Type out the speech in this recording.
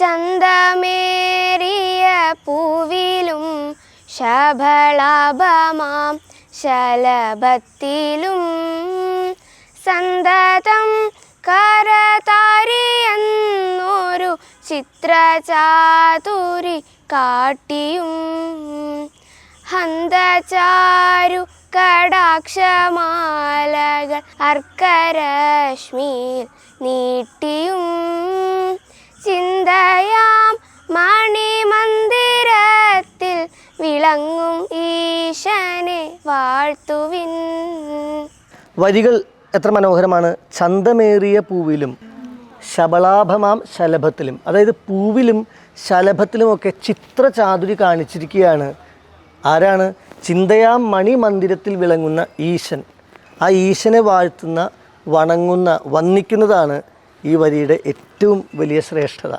ചന്തമേറിയ പൂവിലും ശബളാഭമാം ശലഭത്തിലും സന്തതം കരതാരിയെന്നൊരു ചിത്രചാതുരി കാട്ടിയും ഹന്തചാരു കടാക്ഷമാലകൾ അർക്കരശ്മിയിൽ നീട്ടിയും ചിന്തയാം മണിമന്ദിരത്തിൽ വിളങ്ങും ഈശനെ വാഴ്ത്തുവിൻ. വരികൾ എത്ര മനോഹരമാണ്. ചന്തമേറിയ പൂവിലും ശബളാഭമാം ശലഭത്തിലും, അതായത് പൂവിലും ശലഭത്തിലുമൊക്കെ ചിത്രചാതുരി കാണിച്ചിരിക്കുകയാണ്. ആരാണ്? ചിന്തയാം മണിമന്ദിരത്തിൽ വിളങ്ങുന്ന ഈശൻ. ആ ഈശനെ വാഴ്ത്തുന്ന, വണങ്ങുന്ന, വന്ദിക്കുന്നതാണ് ഈ വരിയുടെ ഏറ്റവും വലിയ ശ്രേഷ്ഠത.